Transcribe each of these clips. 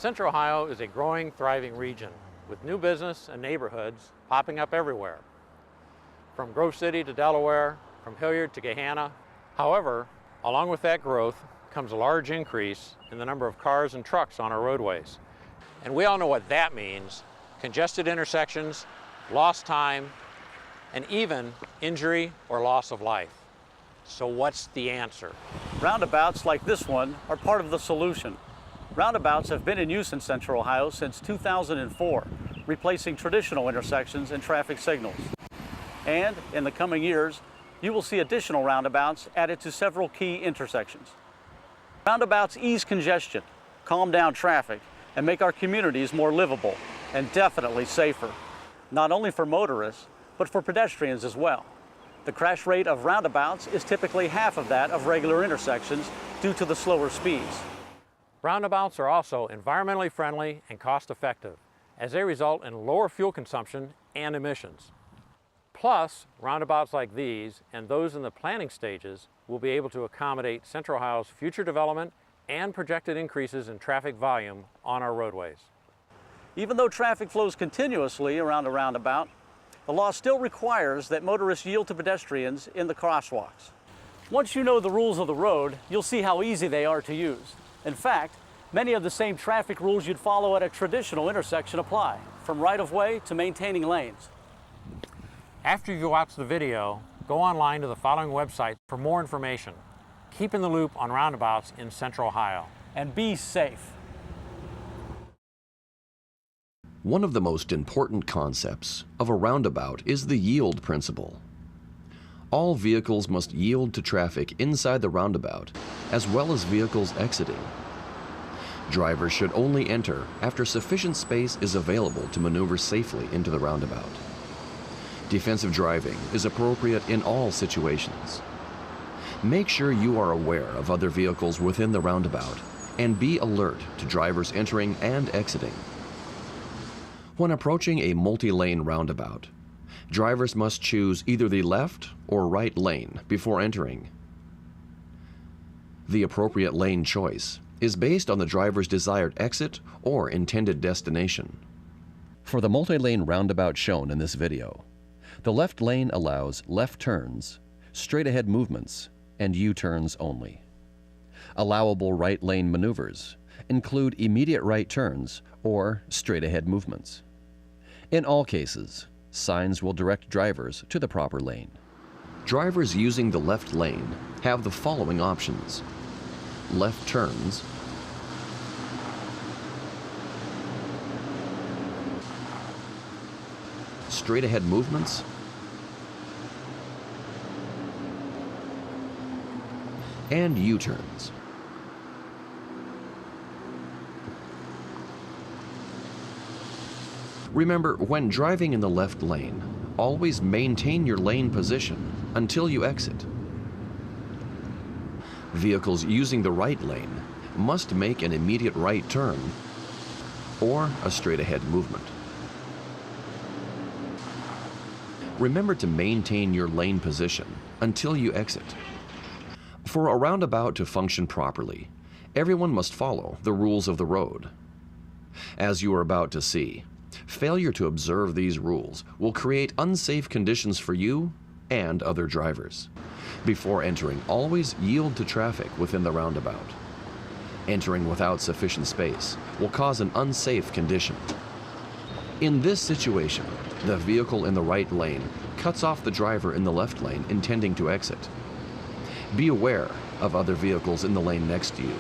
Central Ohio is a growing, thriving region with new business and neighborhoods popping up everywhere, from Grove City to Delaware, from Hilliard to Gahanna. However, along with that growth comes a large increase in the number of cars and trucks on our roadways. And we all know what that means: congested intersections, lost time, and even injury or loss of life. So what's the answer? Roundabouts like this one are part of the solution. Roundabouts have been in use in Central Ohio since 2004, replacing traditional intersections and traffic signals. And in the coming years, you will see additional roundabouts added to several key intersections. Roundabouts ease congestion, calm down traffic, and make our communities more livable and definitely safer, not only for motorists, but for pedestrians as well. The crash rate of roundabouts is typically half of that of regular intersections due to the slower speeds. Roundabouts are also environmentally friendly and cost-effective, as they result in lower fuel consumption and emissions. Plus, roundabouts like these and those in the planning stages will be able to accommodate Central Ohio's future development and projected increases in traffic volume on our roadways. Even though traffic flows continuously around a roundabout, the law still requires that motorists yield to pedestrians in the crosswalks. Once you know the rules of the road, you'll see how easy they are to use. In fact, many of the same traffic rules you'd follow at a traditional intersection apply, from right-of-way to maintaining lanes. After you watch the video, go online to the following website for more information. Keep in the loop on roundabouts in Central Ohio. And be safe. One of the most important concepts of a roundabout is the yield principle. All vehicles must yield to traffic inside the roundabout, as well as vehicles exiting. Drivers should only enter after sufficient space is available to maneuver safely into the roundabout. Defensive driving is appropriate in all situations. Make sure you are aware of other vehicles within the roundabout and be alert to drivers entering and exiting. When approaching a multi-lane roundabout, drivers must choose either the left or right lane before entering. The appropriate lane choice is based on the driver's desired exit or intended destination. For the multi-lane roundabout shown in this video, the left lane allows left turns, straight-ahead movements, and U-turns only. Allowable right lane maneuvers include immediate right turns or straight-ahead movements. In all cases, signs will direct drivers to the proper lane. Drivers using the left lane have the following options: left turns, straight-ahead movements, and U-turns. Remember, when driving in the left lane, always maintain your lane position until you exit. Vehicles using the right lane must make an immediate right turn or a straight-ahead movement. Remember to maintain your lane position until you exit. For a roundabout to function properly, everyone must follow the rules of the road. As you are about to see, failure to observe these rules will create unsafe conditions for you and other drivers. Before entering, always yield to traffic within the roundabout. Entering without sufficient space will cause an unsafe condition. In this situation, the vehicle in the right lane cuts off the driver in the left lane intending to exit. Be aware of other vehicles in the lane next to you.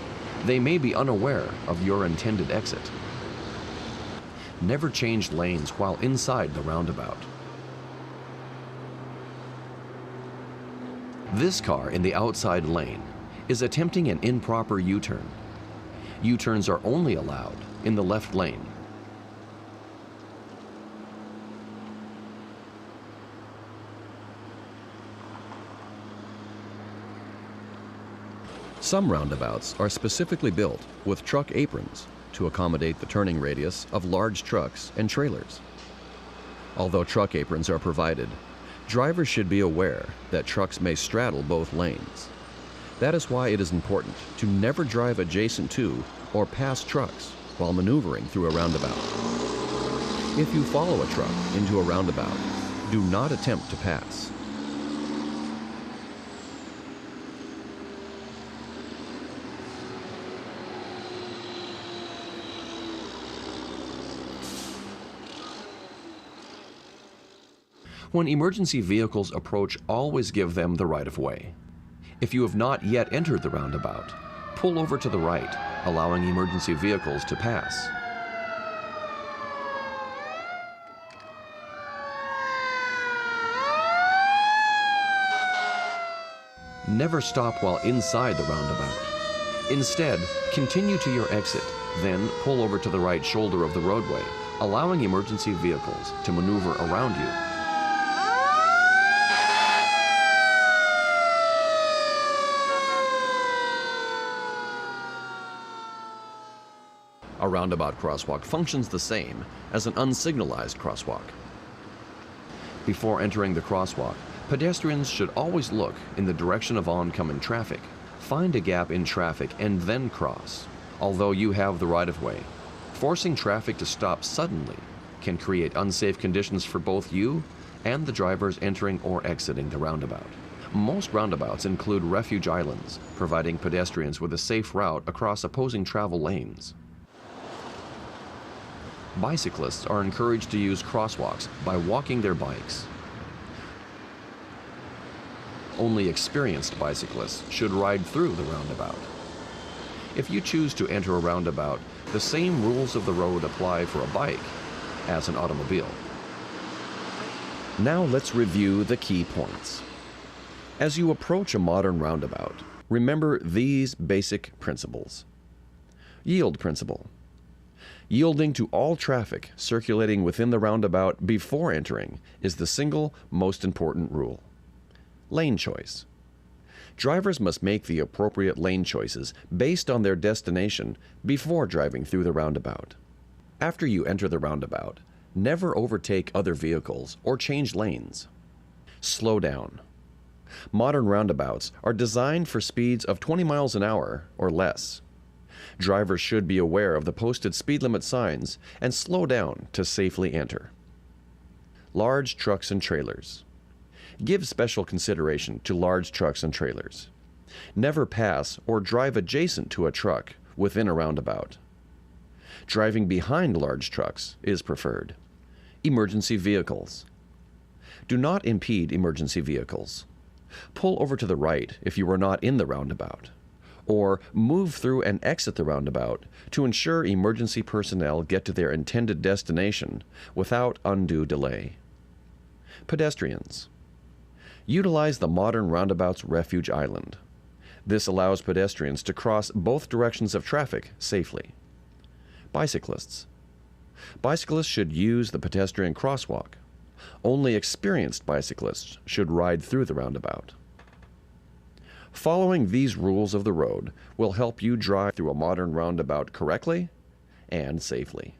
They may be unaware of your intended exit. Never change lanes while inside the roundabout. This car in the outside lane is attempting an improper U-turn. U-turns are only allowed in the left lane. Some roundabouts are specifically built with truck aprons to accommodate the turning radius of large trucks and trailers. Although truck aprons are provided, drivers should be aware that trucks may straddle both lanes. That is why it is important to never drive adjacent to or past trucks while maneuvering through a roundabout. If you follow a truck into a roundabout, do not attempt to pass. When emergency vehicles approach, always give them the right-of-way. If you have not yet entered the roundabout, pull over to the right, allowing emergency vehicles to pass. Never stop while inside the roundabout. Instead, continue to your exit, then pull over to the right shoulder of the roadway, allowing emergency vehicles to maneuver around you. A roundabout crosswalk functions the same as an unsignalized crosswalk. Before entering the crosswalk, pedestrians should always look in the direction of oncoming traffic, find a gap in traffic, and then cross. Although you have the right-of-way, forcing traffic to stop suddenly can create unsafe conditions for both you and the drivers entering or exiting the roundabout. Most roundabouts include refuge islands, providing pedestrians with a safe route across opposing travel lanes. Bicyclists are encouraged to use crosswalks by walking their bikes. Only experienced bicyclists should ride through the roundabout. If you choose to enter a roundabout, the same rules of the road apply for a bike as an automobile. Now let's review the key points. As you approach a modern roundabout, remember these basic principles. Yield principle. Yielding to all traffic circulating within the roundabout before entering is the single most important rule. Lane choice. Drivers must make the appropriate lane choices based on their destination before driving through the roundabout. After you enter the roundabout, never overtake other vehicles or change lanes. Slow down. Modern roundabouts are designed for speeds of 20 miles an hour or less. Drivers should be aware of the posted speed limit signs and slow down to safely enter. Large trucks and trailers. Give special consideration to large trucks and trailers. Never pass or drive adjacent to a truck within a roundabout. Driving behind large trucks is preferred. Emergency vehicles. Do not impede emergency vehicles. Pull over to the right if you are not in the roundabout, or move through and exit the roundabout to ensure emergency personnel get to their intended destination without undue delay. Pedestrians. Utilize the modern roundabout's refuge island. This allows pedestrians to cross both directions of traffic safely. Bicyclists. Bicyclists should use the pedestrian crosswalk. Only experienced bicyclists should ride through the roundabout. Following these rules of the road will help you drive through a modern roundabout correctly and safely.